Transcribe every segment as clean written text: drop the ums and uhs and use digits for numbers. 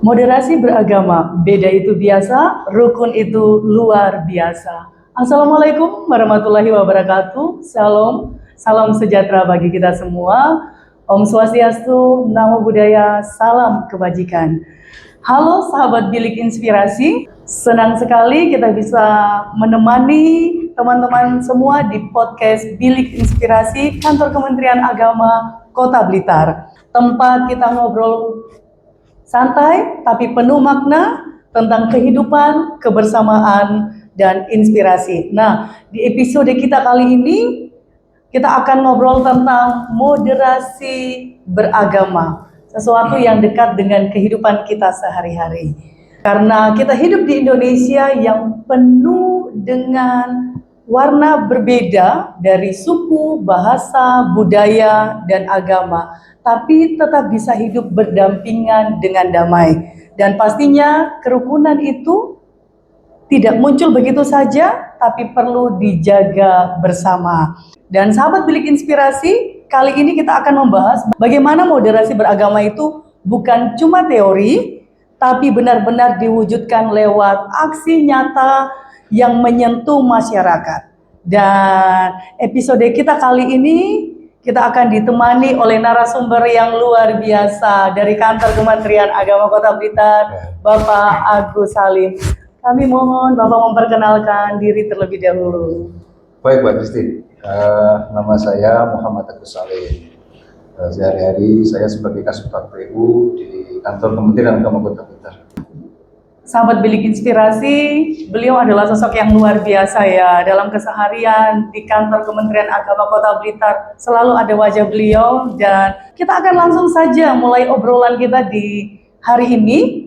Moderasi beragama, beda itu biasa, rukun itu luar biasa. Assalamualaikum warahmatullahi wabarakatuh. Salam, salam sejahtera bagi kita semua. Om Swastiastu, Namo Buddhaya, salam kebajikan. Halo sahabat Bilik Inspirasi, senang sekali kita bisa menemani teman-teman semua di podcast Bilik Inspirasi Kantor Kementerian Agama Kota Blitar. Tempat kita ngobrol santai tapi penuh makna tentang kehidupan, kebersamaan, dan inspirasi. Nah, di episode kita kali ini kita akan ngobrol tentang moderasi beragama, sesuatu yang dekat dengan kehidupan kita sehari-hari. Karena kita hidup di Indonesia yang penuh dengan warna berbeda dari suku, bahasa, budaya, dan agama, tapi tetap bisa hidup berdampingan dengan damai. Dan pastinya kerukunan itu tidak muncul begitu saja, tapi perlu dijaga bersama. Dan sahabat Bilik Inspirasi, kali ini kita akan membahas bagaimana moderasi beragama itu bukan cuma teori, tapi benar-benar diwujudkan lewat aksi nyata yang menyentuh masyarakat. Dan episode kita kali ini kita akan ditemani oleh narasumber yang luar biasa dari Kantor Kementerian Agama Kota Blitar, Bapak Agus Salim. Kami mohon Bapak memperkenalkan diri terlebih dahulu. Baik, Mbak Kristi. Nama saya Muhammad Agus Salim. Sehari-hari saya sebagai Kasubag PU di Kantor Kementerian Agama Kota Blitar. Sahabat Bilik Inspirasi, beliau adalah sosok yang luar biasa ya. Dalam keseharian di Kantor Kementerian Agama Kota Blitar selalu ada wajah beliau, dan kita akan langsung saja mulai obrolan kita di hari ini.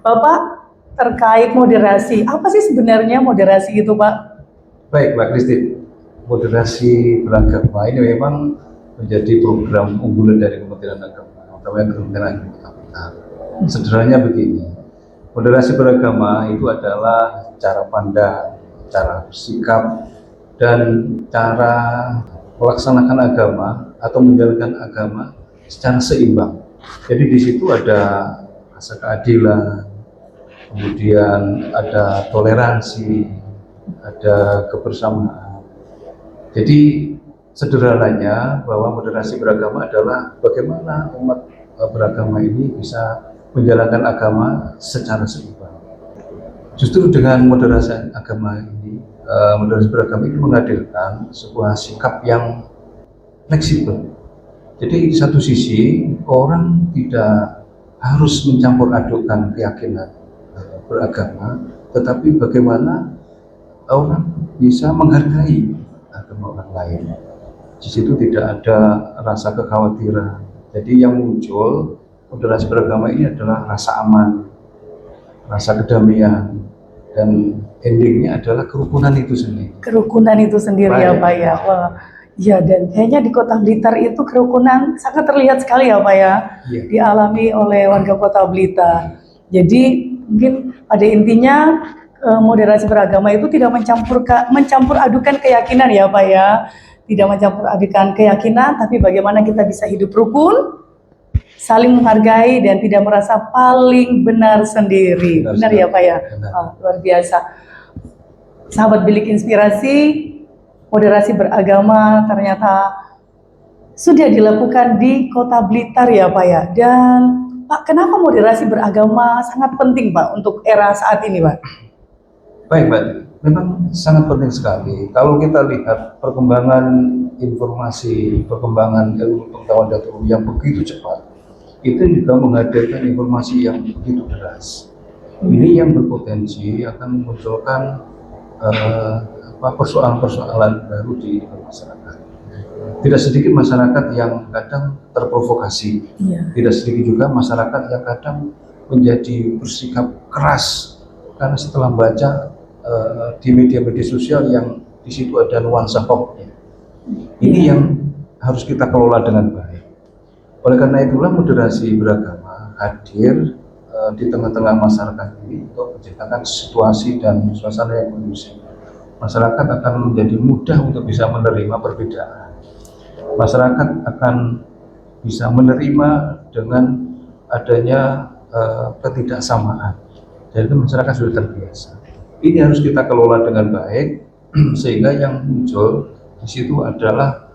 Bapak, terkait moderasi, apa sih sebenarnya moderasi itu, Pak? Baik, Mbak Kristi. Moderasi beragama ini memang menjadi program unggulan dari Kementerian Agama, utamanya Kementerian Agama Kota Blitar. Sederhananya begini. Moderasi beragama itu adalah cara pandang, cara bersikap, dan cara melaksanakan agama atau menjalankan agama secara seimbang. Jadi di situ ada rasa keadilan, kemudian ada toleransi, ada kebersamaan. Jadi sederhananya bahwa moderasi beragama adalah bagaimana umat beragama ini bisa menjalankan agama secara seimbang. Justru dengan moderasi agama ini, moderasi beragama ini menghadirkan sebuah sikap yang fleksibel. Jadi di satu sisi orang tidak harus mencampur adukkan keyakinan beragama, tetapi bagaimana orang bisa menghargai agama orang lain. Di situ tidak ada rasa kekhawatiran. Jadi yang muncul moderasi beragama ini adalah rasa aman, rasa kedamaian, dan endingnya adalah kerukunan itu sendiri. Kerukunan itu sendiri. Baik. Ya Pak ya. Wah, ya, dan kayaknya di Kota Blitar itu kerukunan sangat terlihat sekali ya Pak ya, ya. Dialami oleh warga Kota Blitar. Jadi mungkin pada intinya moderasi beragama itu tidak mencampur adukan keyakinan ya Pak ya, tidak mencampur adukan keyakinan, tapi bagaimana kita bisa hidup rukun, saling menghargai, dan tidak merasa paling benar sendiri. Benar ya Pak ya? Luar biasa. Sahabat Bilik Inspirasi, moderasi beragama ternyata sudah dilakukan di Kota Blitar ya Pak ya. Dan Pak, kenapa moderasi beragama sangat penting Pak untuk era saat ini Pak? Baik Pak, memang sangat penting sekali. Kalau kita lihat perkembangan informasi, perkembangan ilmu pengetahuan dan teknologi yang begitu cepat, itu juga menghadirkan informasi yang begitu deras. Ini yang berpotensi akan memunculkan persoalan-persoalan baru di masyarakat. Tidak sedikit masyarakat yang kadang terprovokasi, tidak sedikit juga masyarakat yang kadang menjadi bersikap keras karena setelah membaca di media-media sosial yang di situ ada nuansa hoax. Ini yang harus kita kelola dengan baik. Oleh karena itulah moderasi beragama hadir di tengah-tengah masyarakat ini untuk menciptakan situasi dan suasana yang kondusif. Masyarakat akan menjadi mudah untuk bisa menerima perbedaan. Masyarakat akan bisa menerima dengan adanya ketidaksamaan. Jadi masyarakat sudah terbiasa. Ini harus kita kelola dengan baik sehingga yang muncul di situ adalah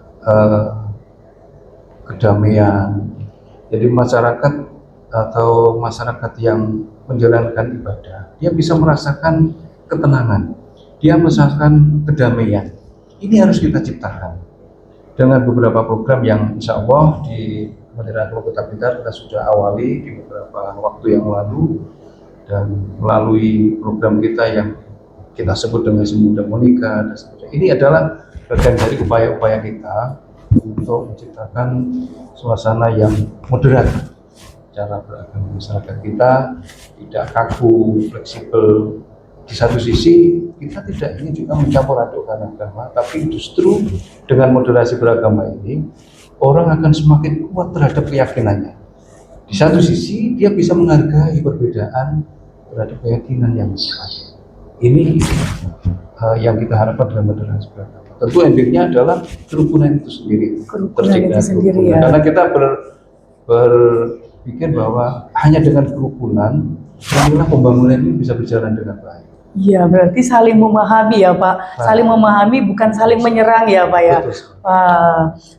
kedamaian. Jadi masyarakat atau masyarakat yang menjalankan ibadah, dia bisa merasakan ketenangan, dia merasakan kedamaian. Ini harus kita ciptakan dengan beberapa program yang insya Allah di Kementerian Agama Kota Blitar kita sudah awali di beberapa waktu yang lalu, dan melalui program kita yang kita sebut dengan Si Muda Monika dan sebagainya. Ini adalah bagian dari upaya-upaya kita untuk menciptakan suasana yang moderat. Cara beragama masyarakat kita tidak kaku, fleksibel. Di satu sisi kita tidak ingin juga mencampur adukkan agama, tapi justru dengan moderasi beragama ini orang akan semakin kuat terhadap keyakinannya. Di satu sisi dia bisa menghargai perbedaan terhadap keyakinan yang sama. Ini yang kita harapkan dengan moderasi beragama. Tentu endingnya adalah kerukunan itu sendiri. Ya. Karena kita berpikir bahwa hanya dengan kerukunan inilah pembangunan ini bisa berjalan dengan baik. Iya, berarti saling memahami ya Pak. Saling memahami bukan saling menyerang ya Pak ya.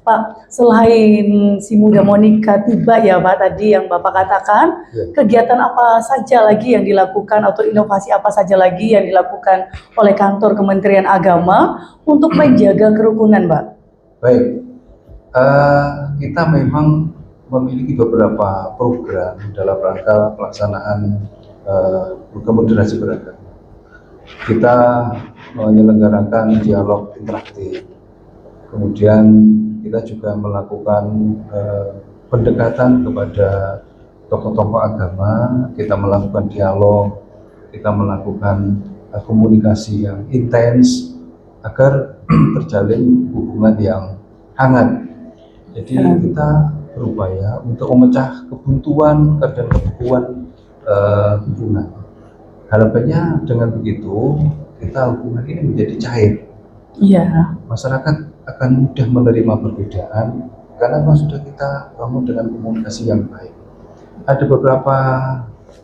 Pak, selain Si Muda Monika tiba ya Pak tadi yang Bapak katakan, kegiatan apa saja lagi yang dilakukan atau inovasi apa saja lagi yang dilakukan oleh kantor Kementerian Agama untuk menjaga kerukunan Pak? Baik, kita memang memiliki beberapa program dalam rangka pelaksanaan program moderasi beragama. Kita menyelenggarakan dialog interaktif, kemudian kita juga melakukan pendekatan kepada tokoh-tokoh agama, kita melakukan dialog, kita melakukan komunikasi yang intens agar terjalin hubungan yang hangat. Jadi kita berupaya untuk memecah kebuntuan dan kebekuan hubungan. Harapannya dengan begitu kita hubungan ini menjadi cair. Iya. Masyarakat akan mudah menerima perbedaan karena memang sudah kita bangun dengan komunikasi yang baik. Ada beberapa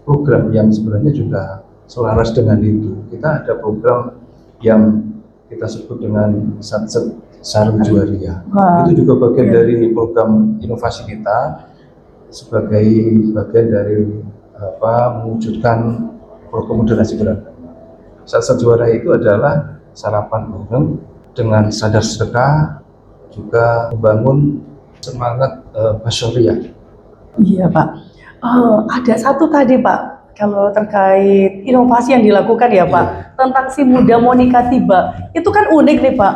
program yang sebenarnya juga selaras dengan itu. Kita ada program yang kita sebut dengan Satset Sarung Juwaria. Itu juga bagian dari program inovasi kita sebagai bagian dari mewujudkan program moderasi beragama. Satset Juara itu adalah sarapan bareng dengan sadar sedekah, juga membangun semangat basyariah. Iya Pak. Ada satu tadi Pak, kalau terkait inovasi yang dilakukan ya Pak, tentang Si Muda Monika Tiba, itu kan unik nih Pak.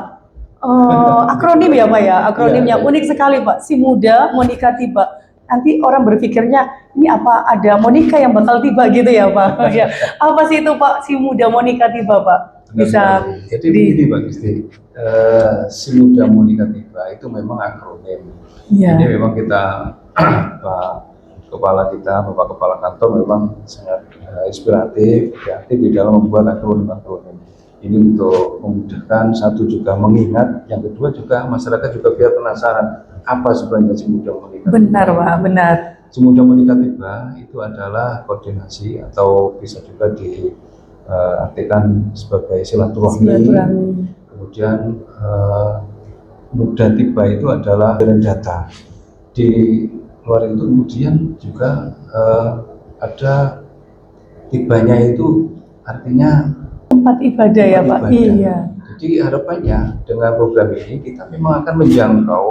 Akronim ya Pak ya, akronimnya unik sekali Pak. Si Muda Monika Tiba. Nanti orang berpikirnya ini apa ada Monika yang bakal tiba gitu ya Pak? Ya. Apa sih itu Pak Si Muda Monika Tiba Pak? Bisa. Jadi begini Pak Kristi, Si Muda Monika Tiba itu memang akronim. Ini memang kita Pak Kepala kita, Bapak Kepala Kantor memang sangat inspiratif, kreatif di dalam membuat akronim-akronim. Ini untuk memudahkan, satu juga mengingat, yang kedua juga masyarakat juga biar penasaran apa sebenarnya Si Muda Monika Tiba. Benar Pak, benar. Si Muda Monika Tiba itu adalah koordinasi atau bisa juga diartikan sebagai silaturahmi. Kemudian Muda Tiba itu adalah data. Di luar itu kemudian juga ada tibanya itu artinya tempat ibadah ya Pak. Iya. Jadi harapannya dengan program ini kita memang akan menjangkau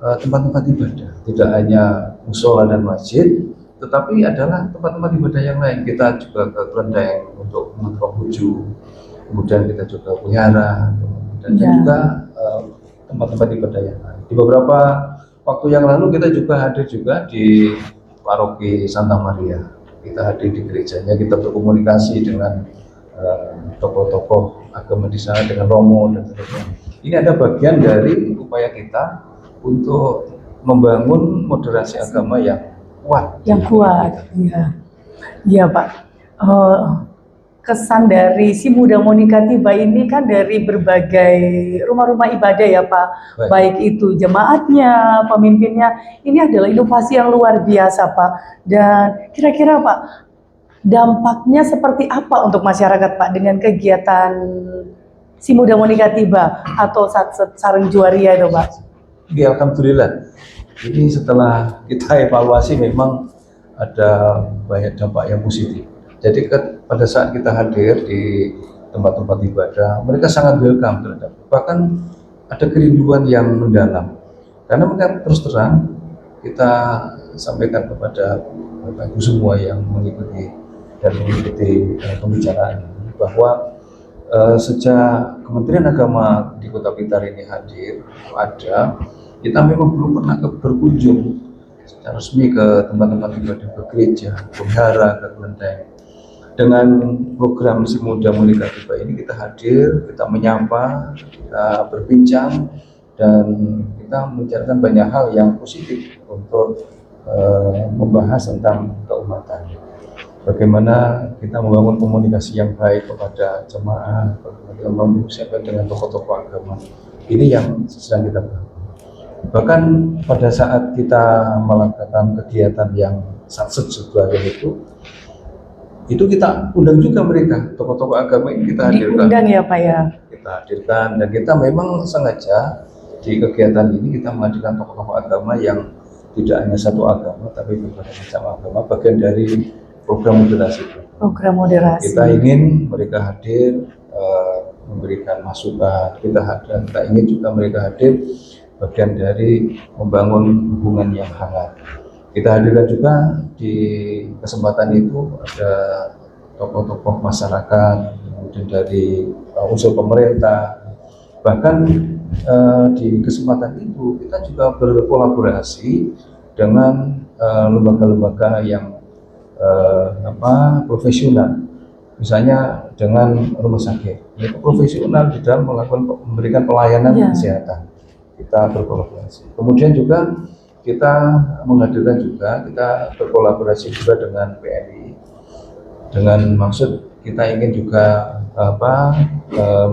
tempat-tempat ibadah, tidak hanya musola dan masjid, tetapi adalah tempat-tempat ibadah yang lain. Kita juga ke Klenteng untuk mengontrol buju, kemudian kita juga wihara, dan juga tempat-tempat ibadah yang lain. Di beberapa waktu yang lalu kita juga hadir juga di Paroki Santa Maria. Kita hadir di gerejanya, kita berkomunikasi dengan tokoh-tokoh agama di sana, dengan Romo dan sebagainya. Ini ada bagian dari upaya kita untuk membangun moderasi agama yang kuat. Yang kuat, iya. Iya Pak. kesan dari si muda Monika Tiba ini kan dari berbagai rumah-rumah ibadah ya Pak, baik itu jemaatnya, pemimpinnya, ini adalah inovasi yang luar biasa Pak. Dan kira-kira Pak, dampaknya seperti apa untuk masyarakat Pak dengan kegiatan si muda Monika Tiba atau Satset Sareng Juaria itu Pak? Ya, alhamdulillah. Ini setelah kita evaluasi memang ada banyak dampak yang positif. Jadi pada saat kita hadir di tempat-tempat ibadah, mereka sangat welcome terhadap. Bahkan ada kerinduan yang mendalam. Karena mereka terus terang kita sampaikan kepada Bapak Ibu semua yang mengikuti pembicaraan ini, bahwa sejak Kementerian Agama di Kota Blitar ini hadir, kita memang belum pernah berkunjung secara resmi ke tempat-tempat ibadah, ke gereja, ke wihara, ke kelenteng. Dengan program Si Muda Monika Tiba ini kita hadir, kita menyapa, kita berbincang, dan kita membicarakan banyak hal yang positif untuk membahas tentang keumatan. Bagaimana kita membangun komunikasi yang baik kepada jemaah, bagaimana kita mempersiapkan dengan tokoh-tokoh agama. Ini yang sedang kita bangun. Bahkan pada saat kita melakukan kegiatan yang Satset Juaria itu kita undang juga mereka, tokoh-tokoh agama ini kita hadirkan. Diundang ya Pak ya? Kita hadirkan, dan kita memang sengaja di kegiatan ini kita menghadirkan tokoh-tokoh agama yang tidak hanya satu agama, tapi berbagai macam agama, bagian dari program moderasi. Program moderasi. Kita ingin mereka hadir, memberikan masukan, kita ingin juga mereka hadir bagian dari membangun hubungan yang hangat. Kita hadirkan juga di kesempatan itu ada tokoh-tokoh masyarakat, kemudian dari unsur pemerintah. Bahkan di kesempatan itu kita juga berkolaborasi dengan lembaga-lembaga yang profesional, misalnya dengan rumah sakit, yaitu profesional di dalam memberikan pelayanan kesehatan. Kita berkolaborasi. Kemudian juga kita menghadirkan juga, kita berkolaborasi juga dengan PNI, dengan maksud kita ingin juga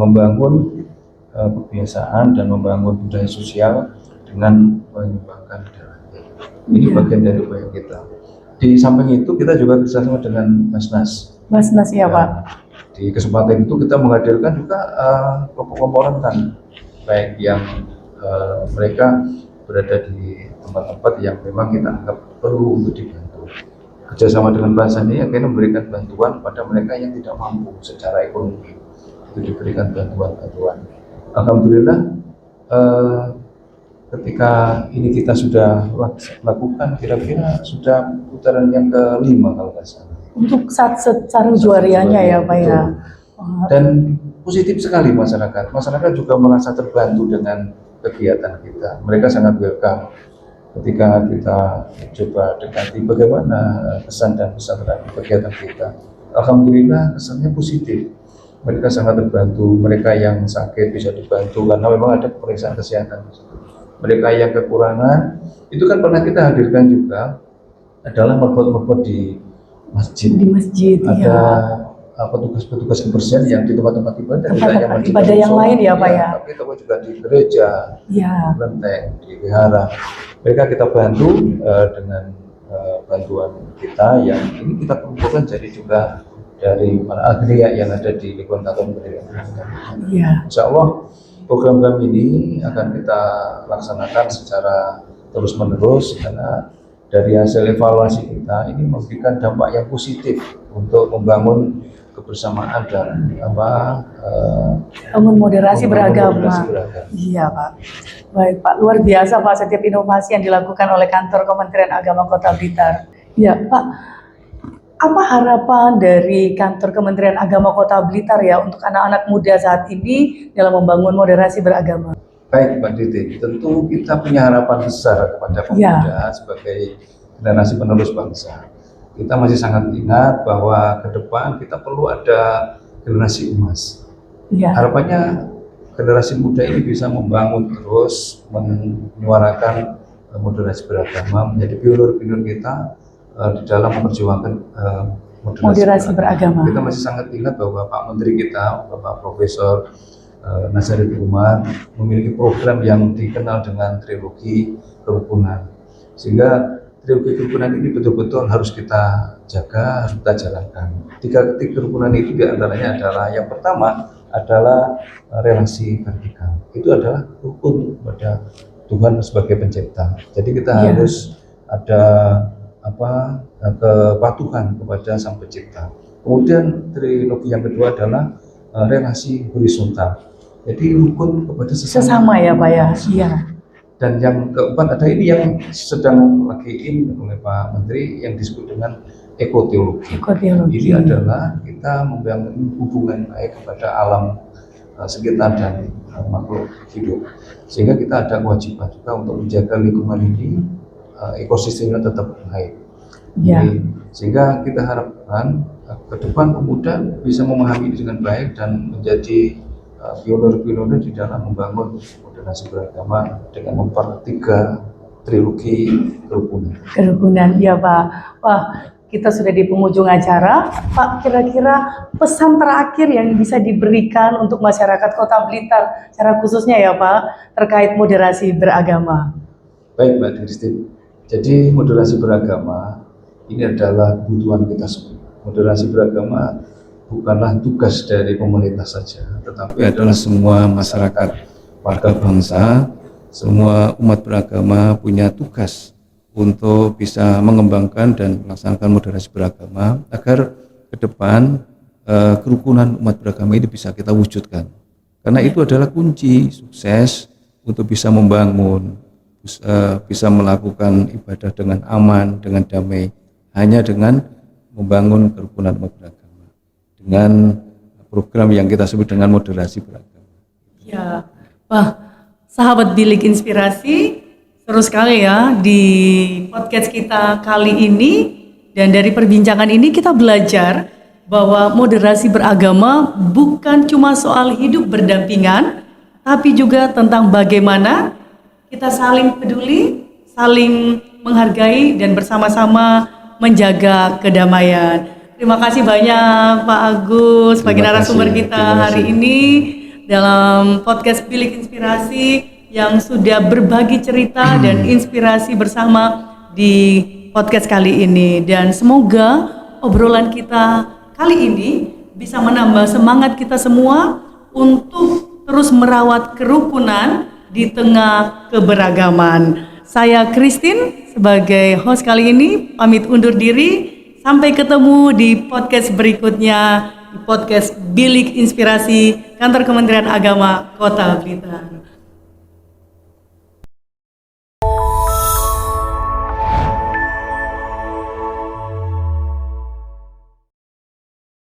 membangun kebiasaan dan membangun budaya sosial dengan menyumbangkan darahnya. Ini bagian dari upaya kita. Di samping itu kita juga bersama dengan Basnas. Basnas ya Pak. Di kesempatan itu kita menghadirkan juga kelompok-kelompok rentan, baik yang mereka berada di tempat-tempat yang memang kita anggap perlu untuk dibantu. Kerjasama dengan Basnas ini akhirnya memberikan bantuan pada mereka yang tidak mampu secara ekonomi, itu diberikan bantuan-bantuan. Alhamdulillah, ketika ini kita sudah lakukan, kira-kira sudah putaran yang kelima kalau nggak salah. Untuk Satset Sareng Juarianya ya Pak ya. Dan positif sekali masyarakat. Masyarakat juga merasa terbantu dengan kegiatan kita. Mereka sangat welcome ketika kita coba dekati bagaimana kesan dan pesan terhadap kegiatan kita. Alhamdulillah kesannya positif. Mereka sangat terbantu. Mereka yang sakit bisa dibantu karena memang ada pemeriksaan kesehatan. Mereka yang kekurangan itu kan pernah kita hadirkan juga adalah merbot-merbot di masjid. Di masjid ada petugas-petugas kebersihan yang di tempat-tempat ibadah, tempat ibadah yang lain ya Pak ya. Tapi juga di gereja, kelenteng, di wihara. Mereka kita bantu dengan bantuan kita yang ini kita kumpulkan jadi juga dari para agria yang ada di lingkungan kantor Kementerian Agama. Insya Allah program ini akan kita laksanakan secara terus-menerus karena dari hasil evaluasi kita ini memberikan dampak yang positif untuk membangun kebersamaan dan moderasi beragama. Iya Pak. Baik Pak, luar biasa Pak setiap inovasi yang dilakukan oleh kantor Kementerian Agama Kota Blitar. Ya Pak, apa harapan dari kantor Kementerian Agama Kota Blitar ya untuk anak-anak muda saat ini dalam membangun moderasi beragama? Baik Mbak Diti, tentu kita punya harapan besar kepada pemuda sebagai generasi penerus bangsa. Kita masih sangat ingat bahwa ke depan kita perlu ada generasi emas. Harapannya generasi muda ini bisa membangun terus, menyuarakan moderasi beragama, menjadi pionir-pionir kita di dalam memperjuangkan Moderasi beragama. Kita masih sangat ingat bahwa Pak Menteri kita, Bapak Profesor Nazarudin Umar, memiliki program yang dikenal dengan trilogi kerukunan. Sehingga trilogi kerukunan ini betul-betul harus kita jaga, harus kita jalankan. Tiga kerukunan itu diantaranya adalah, yang pertama adalah relasi vertikal. Itu adalah rukun kepada Tuhan sebagai pencipta. Jadi kita harus ada kepatuhan kepada Sang Pencipta. Kemudian trilogi yang kedua adalah relasi horizontal. Jadi rukun kepada sesama ya Pak ya. Iya. Dan yang keempat ada ini yang sedang lagi oleh Pak Menteri yang disebut dengan ekoteologi. Ini adalah kita membangun hubungan baik kepada alam sekitar dan makhluk hidup. Sehingga kita ada kewajiban juga untuk menjaga lingkungan ini, ekosistemnya tetap baik. Sehingga kita harapkan ke depan pemuda bisa memahami ini dengan baik dan menjadi pionir-pionir di dalam membangun moderasi beragama dengan mempertiga trilogi kerukunan. Kerukunan, ya Pak. Wah, kita sudah di penghujung acara. Pak, kira-kira pesan terakhir yang bisa diberikan untuk masyarakat Kota Blitar, secara khususnya ya Pak, terkait moderasi beragama. Baik Mbak Christine. Jadi moderasi beragama ini adalah kebutuhan kita semua. Moderasi beragama bukanlah tugas dari pemerintah saja, tetapi adalah semua masyarakat, warga bangsa, semua umat beragama punya tugas untuk bisa mengembangkan dan melaksanakan moderasi beragama agar ke depan kerukunan umat beragama ini bisa kita wujudkan. Karena itu adalah kunci sukses untuk bisa membangun, bisa melakukan ibadah dengan aman, dengan damai, hanya dengan membangun kerukunan umat beragama dengan program yang kita sebut dengan moderasi beragama. Ya, wah, sahabat Bilik Inspirasi, seru sekali ya di podcast kita kali ini. Dan dari perbincangan ini kita belajar bahwa moderasi beragama bukan cuma soal hidup berdampingan, tapi juga tentang bagaimana kita saling peduli, saling menghargai, dan bersama-sama menjaga kedamaian. Terima kasih banyak Pak Agus sebagai narasumber kita hari ini dalam podcast Bilik Inspirasi yang sudah berbagi cerita dan inspirasi bersama di podcast kali ini. Dan semoga obrolan kita kali ini bisa menambah semangat kita semua untuk terus merawat kerukunan di tengah keberagaman. Saya Christine sebagai host kali ini pamit undur diri. Sampai ketemu di podcast berikutnya, di podcast Bilik Inspirasi Kantor Kementerian Agama Kota Blitar.